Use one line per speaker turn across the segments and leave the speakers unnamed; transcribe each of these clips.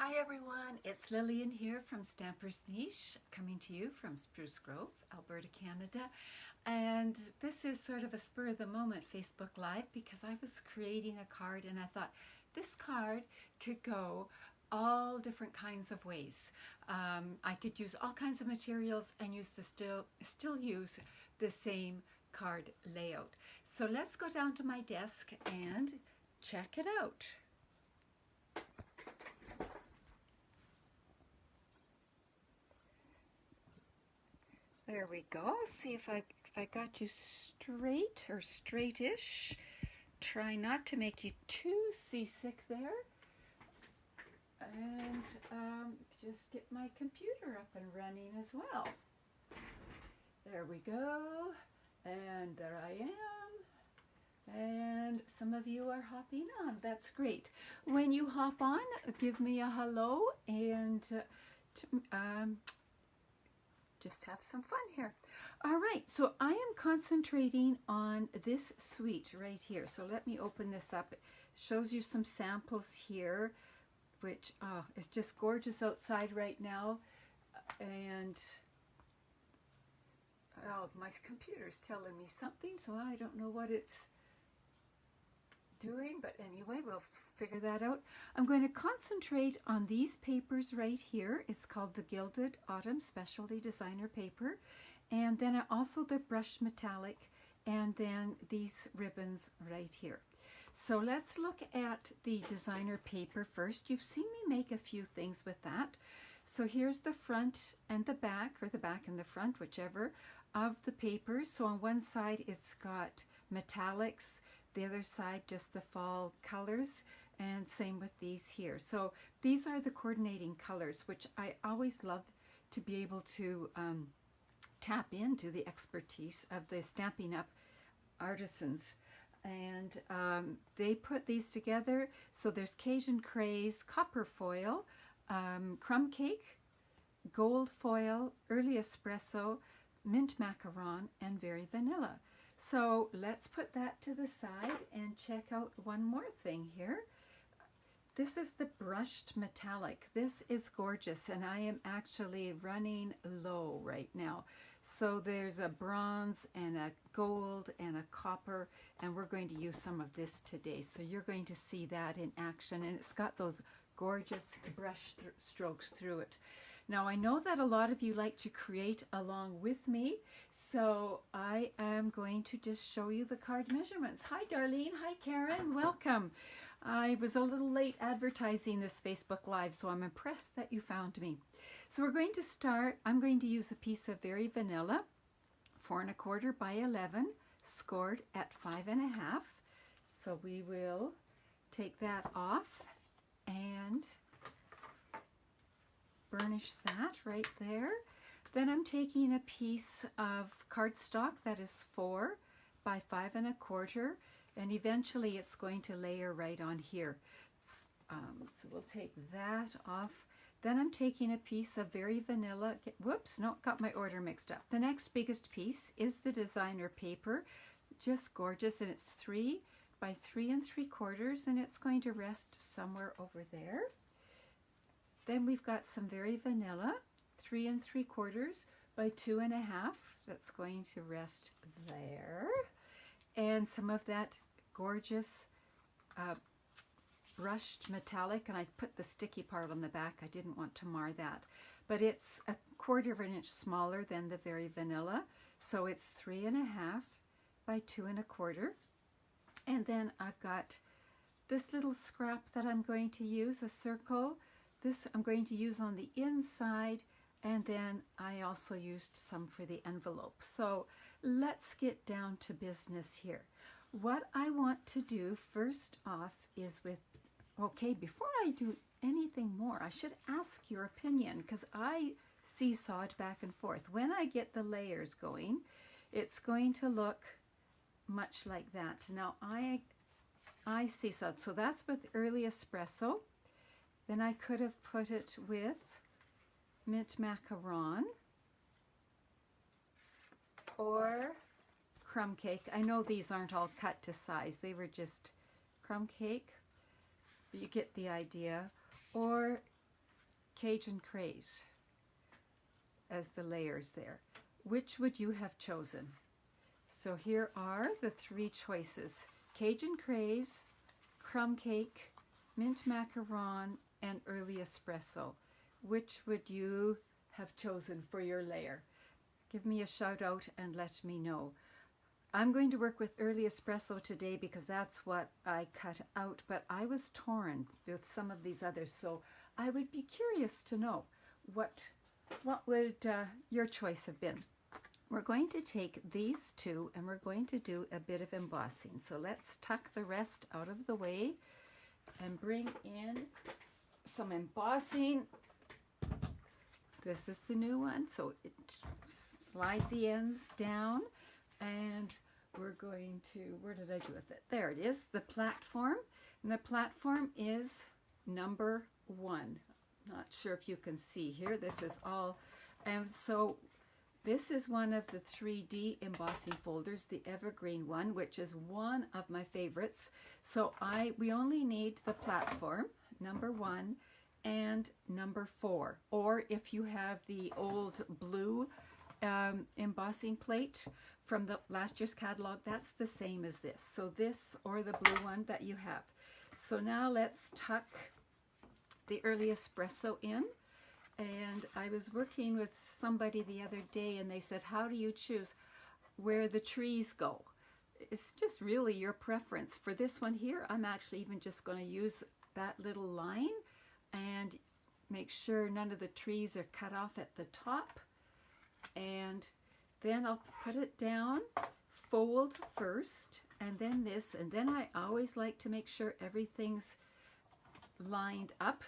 Hi everyone, it's Lillian here from Stamper's Niche, coming to you from Spruce Grove, Alberta, Canada. And this is sort of a spur of the moment Facebook Live because I was creating a card and I thought this card could go all different kinds of ways. I could use all kinds of materials and use the still use the same card layout. So let's go down to my desk and check it out. There we go. See if I got you straight or straightish. Try not to make you too seasick there. And just get my computer up and running as well. There we go. And there I am. And some of you are hopping on. That's great. When you hop on, give me a hello and just have some fun here. All right, so I am concentrating on this suite right here. So let me open this up. It shows you some samples here, which is just gorgeous outside right now. And my computer's telling me something, so I don't know what it's doing, but anyway, we'll figure that out. I'm going to concentrate on these papers right here. It's called the Gilded Autumn Specialty Designer Paper, and then also the brushed metallic, and then these ribbons right here. So let's look at the designer paper first. You've seen me make a few things with that. So here's the front and the back, or the back and the front, whichever, of the paper. So on one side it's got metallics, the other side just the fall colors, and same with these here. So these are the coordinating colors, which I always love to be able to tap into the expertise of the Stampin' Up! Artisans. And they put these together. So there's Cajun Craze, copper foil, crumb cake, gold foil, early espresso, mint macaron, and very vanilla. So let's put that to the side and check out one more thing here. This is the brushed metallic. This is gorgeous, and I am actually running low right now. So there's a bronze and a gold and a copper, and we're going to use some of this today. So you're going to see that in action, and it's got those gorgeous brush strokes through it. Now I know that a lot of you like to create along with me, so I am going to just show you the card measurements. Hi Darlene, hi Karen, welcome. I was a little late advertising this Facebook Live, so I'm impressed that you found me. So we're going to start. I'm going to use a piece of Very Vanilla, 4 1/4 by 11, scored at 5 1/2. So we will take that off and burnish that right there. Then I'm taking a piece of cardstock that is 4 by 5 1/4, and eventually it's going to layer right on here. So we'll take that off. Then I'm taking a piece of Very Vanilla. Whoops, no, got my order mixed up. The next biggest piece is the designer paper, just gorgeous, and it's 3 by 3 3/4, and it's going to rest somewhere over there. Then we've got some Very Vanilla, 3 3/4 by 2 1/2. That's going to rest there. And some of that gorgeous brushed metallic, and I put the sticky part on the back. I didn't want to mar that. But it's a 1/4 inch smaller than the Very Vanilla. So it's 3 1/2 by 2 1/4. And then I've got this little scrap that I'm going to use, a circle. This I'm going to use on the inside, and then I also used some for the envelope. So let's get down to business here. What I want to do first off is before I do anything more, I should ask your opinion, because I seesawed back and forth. When I get the layers going, it's going to look much like that. Now I seesawed, so that's with early espresso. Then I could have put it with mint macaron or crumb cake. I know these aren't all cut to size. They were just crumb cake. You get the idea. Or Cajun Craze as the layers there. Which would you have chosen? So here are the three choices: Cajun Craze, Crumb Cake, Mint Macaron, and Early Espresso. Which would you have chosen for your layer? Give me a shout out and let me know. I'm going to work with Early Espresso today because that's what I cut out, but I was torn with some of these others, so I would be curious to know what would your choice have been. We're going to take these two and we're going to do a bit of embossing. So let's tuck the rest out of the way and bring in some embossing. This is the new one, so slide the ends down, and we're going to, where did I do with it? There it is, the platform. And the platform is number 1. Not sure if you can see here. This is all, and so this is one of the 3D embossing folders, the Evergreen one, which is one of my favorites. So we only need the platform, number 1, and number 4. Or if you have the old blue embossing plate from the last year's catalog, that's the same as this. So this or the blue one that you have. So now let's tuck the Early Espresso in. And I was working with somebody the other day and they said, how do you choose where the trees go? It's just really your preference. For this one here, I'm actually even just going to use that little line and make sure none of the trees are cut off at the top. And then I'll put it down, fold first, and then this. And then I always like to make sure everything's lined up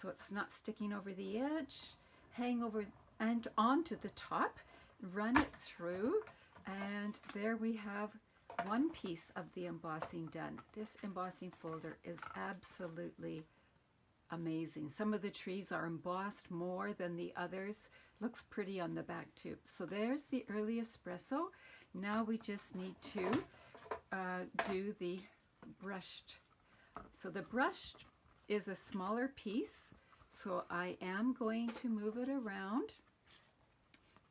so it's not sticking over the edge. Hang over and onto the top, run it through, and there we have one piece of the embossing done. This embossing folder is absolutely amazing. Some of the trees are embossed more than the others. Looks pretty on the back too. So there's the Early Espresso. Now we just need to do the brushed. So the brushed is a smaller piece, so I am going to move it around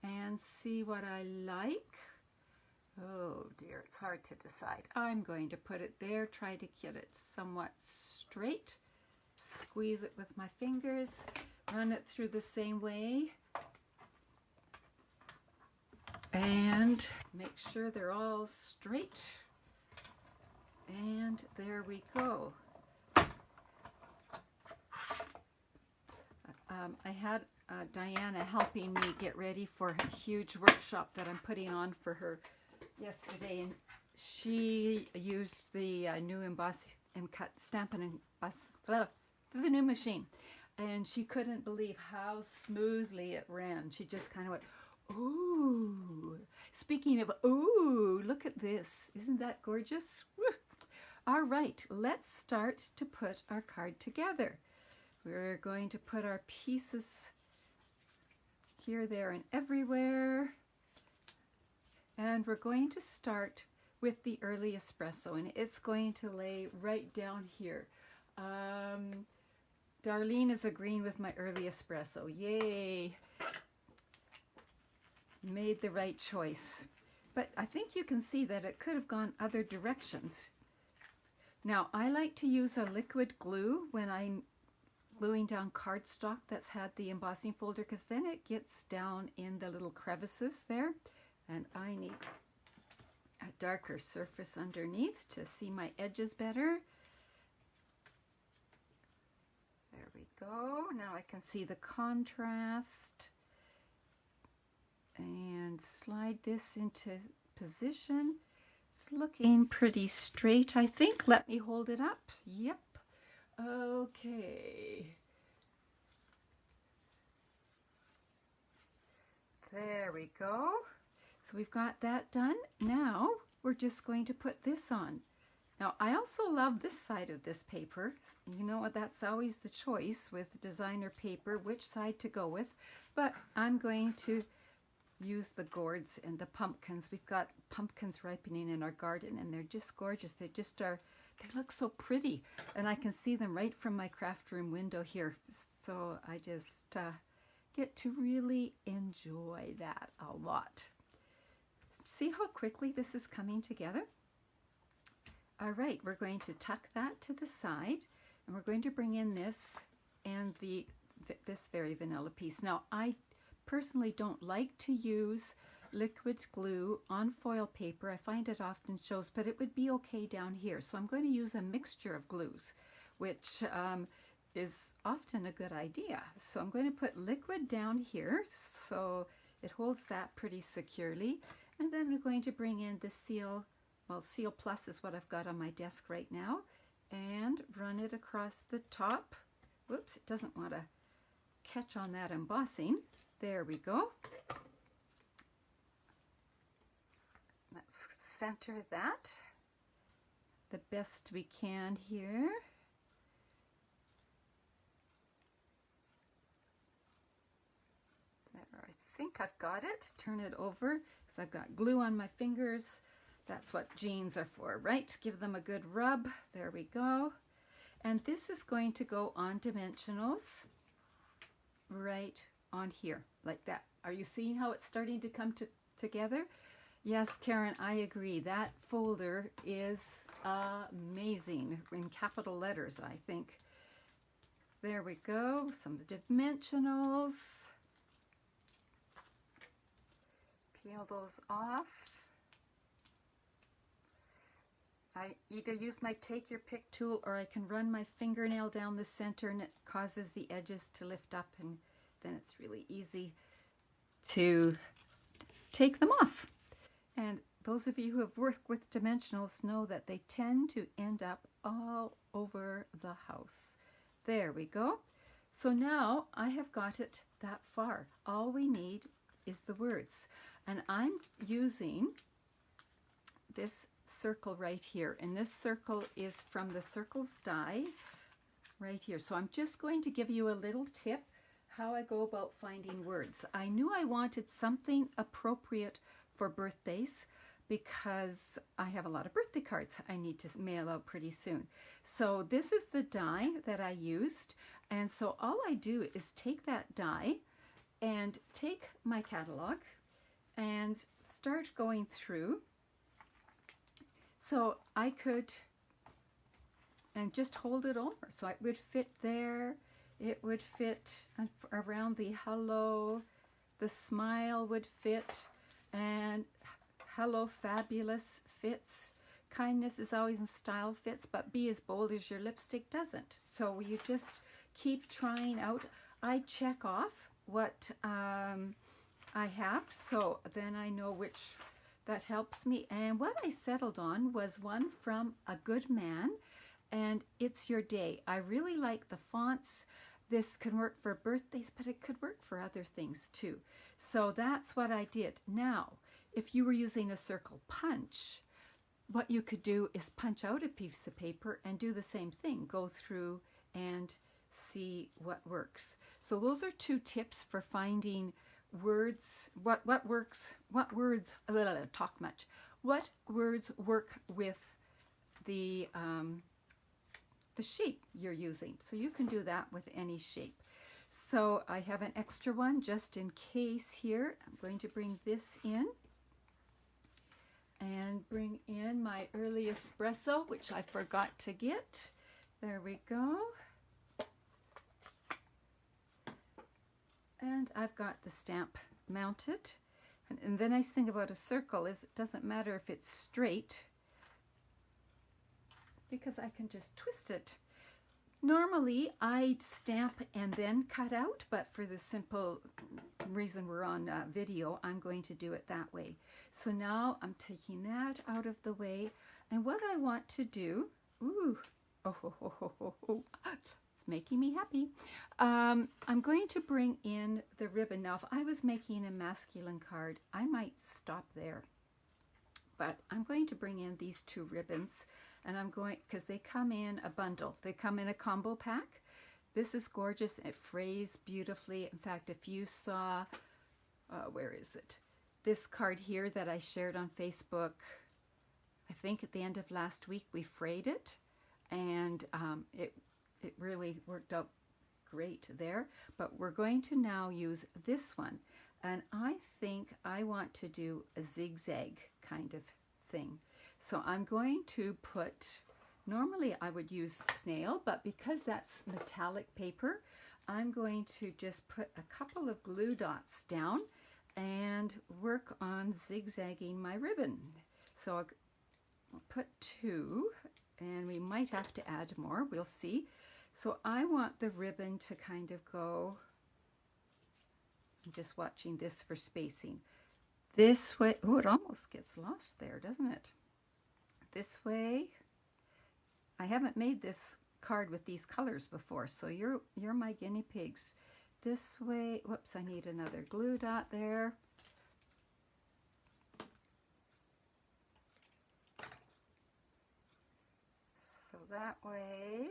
and see what I like. Oh dear, it's hard to decide. I'm going to put it there, try to get it somewhat straight, squeeze it with my fingers, run it through the same way, and make sure they're all straight. And there we go. I had Diana helping me get ready for a huge workshop that I'm putting on for her yesterday, and she used the new emboss and cut stamp and emboss the new machine, and she couldn't believe how smoothly it ran. She just kind of went, ooh. Speaking of ooh, look at this. Isn't that gorgeous? Woo. All right, let's start to put our card together. We're going to put our pieces here, there, and everywhere. And we're going to start with the Early Espresso, and it's going to lay right down here. Darlene is agreeing with my Early Espresso. Yay! Made the right choice. But I think you can see that it could have gone other directions. Now, I like to use a liquid glue when I'm gluing down cardstock that's had the embossing folder, because then it gets down in the little crevices there, and I need a darker surface underneath to see my edges better. There we go. Now I can see the contrast, and slide this into position. It's looking pretty straight, I think. Let me hold it up. Yep. Okay. There we go. So we've got that done. Now we're just going to put this on. Now I also love this side of this paper. You know what, that's always the choice with designer paper, which side to go with. But I'm going to use the gourds and the pumpkins. We've got pumpkins ripening in our garden, and they're just gorgeous. They just are, they look so pretty, and I can see them right from my craft room window here. So I just get to really enjoy that a lot. See how quickly this is coming together? All right, we're going to tuck that to the side, and we're going to bring in this and this very vanilla piece. Now, I personally don't like to use liquid glue on foil paper. I find it often shows, but it would be okay down here. So I'm going to use a mixture of glues, which is often a good idea. So I'm going to put liquid down here so it holds that pretty securely. And then we're going to bring in the Seal, well, Seal Plus is what I've got on my desk right now, and run it across the top. Whoops, it doesn't want to catch on that embossing. There we go. Let's center that the best we can here. There, I think I've got it. Turn it over because I've got glue on my fingers. That's what jeans are for, right? Give them a good rub. There we go. And this is going to go on dimensionals right on here, like that. Are you seeing how it's starting to come together? Yes, Karen, I agree. That folder is amazing in capital letters, I think. There we go. Some dimensionals. Peel those off. I either use my take your pick tool, or I can run my fingernail down the center and it causes the edges to lift up, and then it's really easy to take them off. And those of you who have worked with dimensionals know that they tend to end up all over the house. There we go. So now I have got it that far. All we need is the words. And I'm using this circle right here, and this circle is from the Circles die right here. So I'm just going to give you a little tip how I go about finding words. I knew I wanted something appropriate for birthdays because I have a lot of birthday cards I need to mail out pretty soon. So this is the die that I used, and so all I do is take that die and take my catalog and start going through. So I could, and just hold it over. So it would fit there. It would fit around the hello. The smile would fit, and hello fabulous fits. Kindness is always in style fits, but be as bold as your lipstick doesn't. So you just keep trying out. I check off what I have, so then I know which that helps me. And what I settled on was one from A Good Man, and It's Your Day. I really like the fonts. This can work for birthdays, but it could work for other things too. So that's what I did. Now, if you were using a circle punch, what you could do is punch out a piece of paper and do the same thing. Go through and see what works. So those are two tips for finding words, what works, what words, talk much, what words work with the shape you're using. So you can do that with any shape. So I have an extra one just in case here. I'm going to bring this in and bring in my early espresso, which I forgot to get. There we go. And I've got the stamp mounted. And the nice thing about a circle is it doesn't matter if it's straight, because I can just twist it. Normally I'd stamp and then cut out, but for the simple reason we're on video, I'm going to do it that way. So now I'm taking that out of the way, and what I want to do, it's making me happy. I'm going to bring in the ribbon. Now, if I was making a masculine card, I might stop there. But I'm going to bring in these two ribbons, and I'm going, because they come in a bundle. They come in a combo pack. This is gorgeous. It frays beautifully. In fact, if you saw, where is it? This card here that I shared on Facebook, I think at the end of last week, we frayed it. and it really worked out great there. But we're going to now use this one, and I think I want to do a zigzag kind of thing. So I'm going to put, normally I would use snail, but because that's metallic paper, I'm going to just put a couple of glue dots down and work on zigzagging my ribbon. So I'll put 2, and we might have to add more, we'll see. So I want the ribbon to kind of go, I'm just watching this for spacing. This way, oh, it almost gets lost there, doesn't it? This way. I haven't made this card with these colors before, so you're my guinea pigs. This way, whoops, I need another glue dot there. So that way,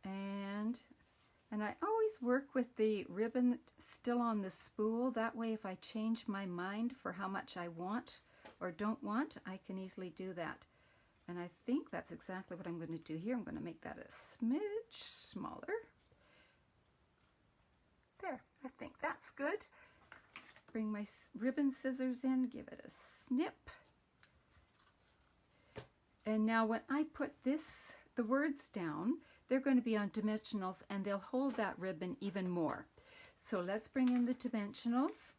and I always work with the ribbon still on the spool. That way, if I change my mind for how much I want or don't want, I can easily do that. And I think that's exactly what I'm going to do here. I'm going to make that a smidge smaller. There, I think that's good. Bring my ribbon scissors in, give it a snip. And now when I put the words down, they're going to be on dimensionals, and they'll hold that ribbon even more. So let's bring in the dimensionals.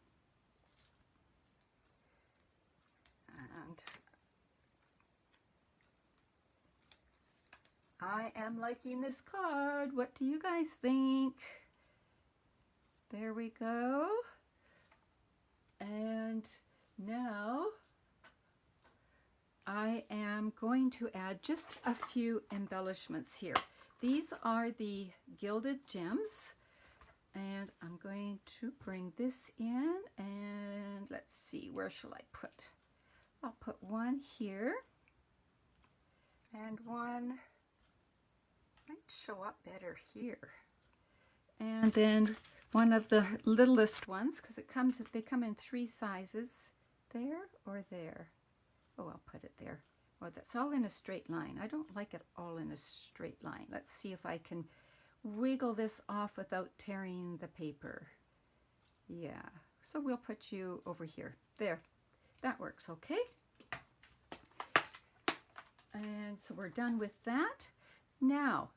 And I am liking this card. What do you guys think? There we go. And now I am going to add just a few embellishments here. These are the Gilded gems, and I'm going to bring this in, and let's see, where shall I put? I'll put one here, and one might show up better here. And then one of the littlest ones, because they come in 3 sizes, there or there. Oh, I'll put it there. Oh, that's all in a straight line. I don't like it all in a straight line. Let's see if I can wiggle this off without tearing the paper. Yeah, so we'll put you over here. There, that works okay. And so we're done with that. Now,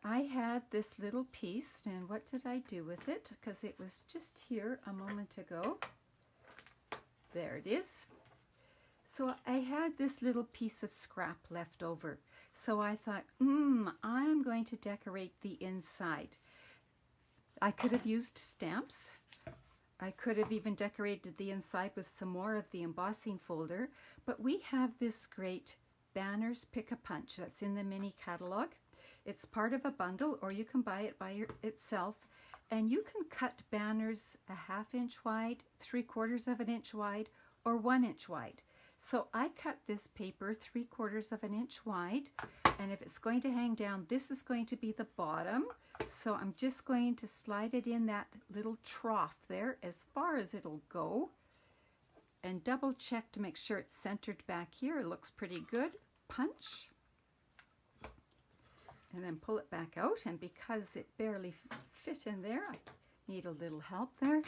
I had this little piece, and what did I do with it? Because it was just here a moment ago. There it is. So I had this little piece of scrap left over. So I thought, I'm going to decorate the inside. I could have used stamps. I could have even decorated the inside with some more of the embossing folder. But we have this great Banners Pick-a-Punch that's in the mini catalog. It's part of a bundle, or you can buy it by itself. And you can cut banners a 1/2 inch wide, 3/4 of an inch wide, or 1 inch wide. So I cut this paper 3/4 of an inch wide, and if it's going to hang down, this is going to be the bottom. So I'm just going to slide it in that little trough there as far as it'll go, and double check to make sure it's centered back here. It looks pretty good. Punch, and then pull it back out, and because it barely fit in there, I need a little help there.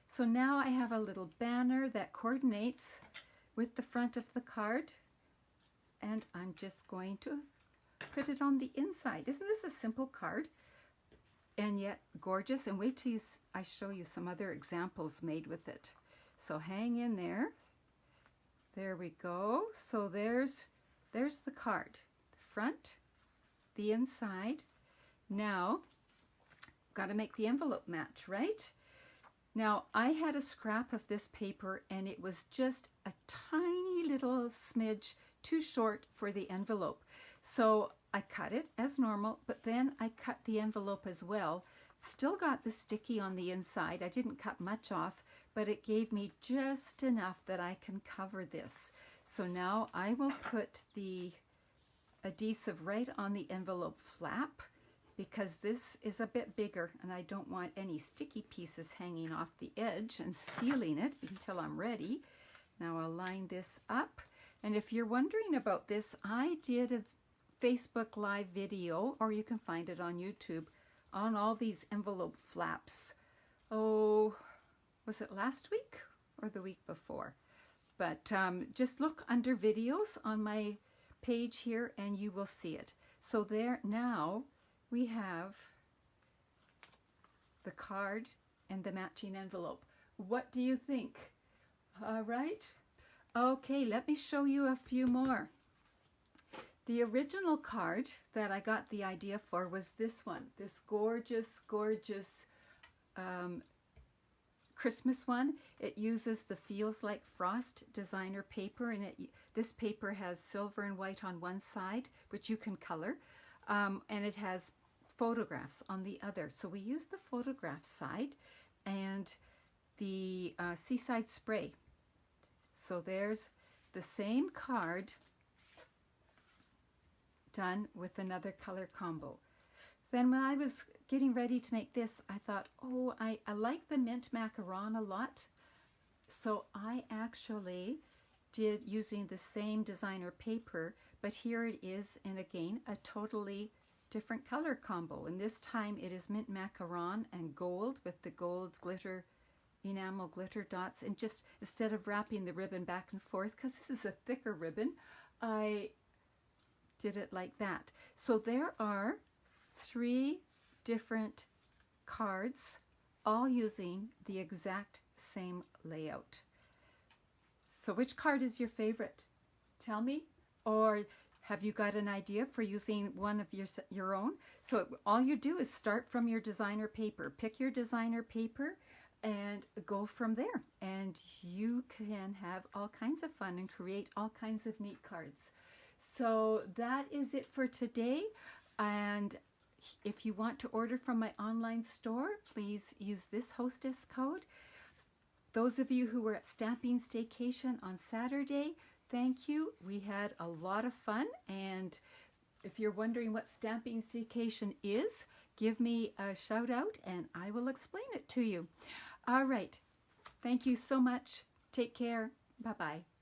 So now I have a little banner that coordinates with the front of the card, and I'm just going to put it on the inside. Isn't this a simple card and yet gorgeous? And wait till I show you some other examples made with it. So hang in there. There we go. So there's the card, the front, the inside. Now got to make the envelope match, right? Now, I had a scrap of this paper, and it was just a tiny little smidge too short for the envelope. So I cut it as normal, but then I cut the envelope as well. Still got the sticky on the inside. I didn't cut much off, but it gave me just enough that I can cover this. So now I will put the adhesive right on the envelope flap, because this is a bit bigger and I don't want any sticky pieces hanging off the edge and sealing it until I'm ready. Now I'll line this up, and if you're wondering about this, I did a Facebook Live video, or you can find it on YouTube, on all these envelope flaps. Oh, was it last week or the week before? But just look under videos on my page here and you will see it. So there, now we have the card and the matching envelope. What do you think? All right. Okay, let me show you a few more. The original card that I got the idea for was this one, this gorgeous, gorgeous Christmas one. It uses the Feels Like Frost designer paper, and this paper has silver and white on one side, which you can color, and it has photographs on the other. So we use the photograph side and the Seaside Spray. So there's the same card done with another color combo. Then when I was getting ready to make this, I thought, oh, I like the mint macaron a lot. So I actually did using the same designer paper, but here it is, and again, a totally different color combo. And this time it is mint macaron and gold with the gold glitter, enamel glitter dots. And just instead of wrapping the ribbon back and forth, because this is a thicker ribbon, I did it like that. So there are 3 different cards, all using the exact same layout. So which card is your favorite? Tell me. Or have you got an idea for using one of your own? So all you do is start from your designer paper. Pick your designer paper and go from there. And you can have all kinds of fun and create all kinds of neat cards. So that is it for today. And if you want to order from my online store, please use this hostess code. Those of you who were at Stamping Staycation on Saturday, thank you. We had a lot of fun. And if you're wondering what Stamping Staycation is, give me a shout out and I will explain it to you. All right. Thank you so much. Take care. Bye-bye.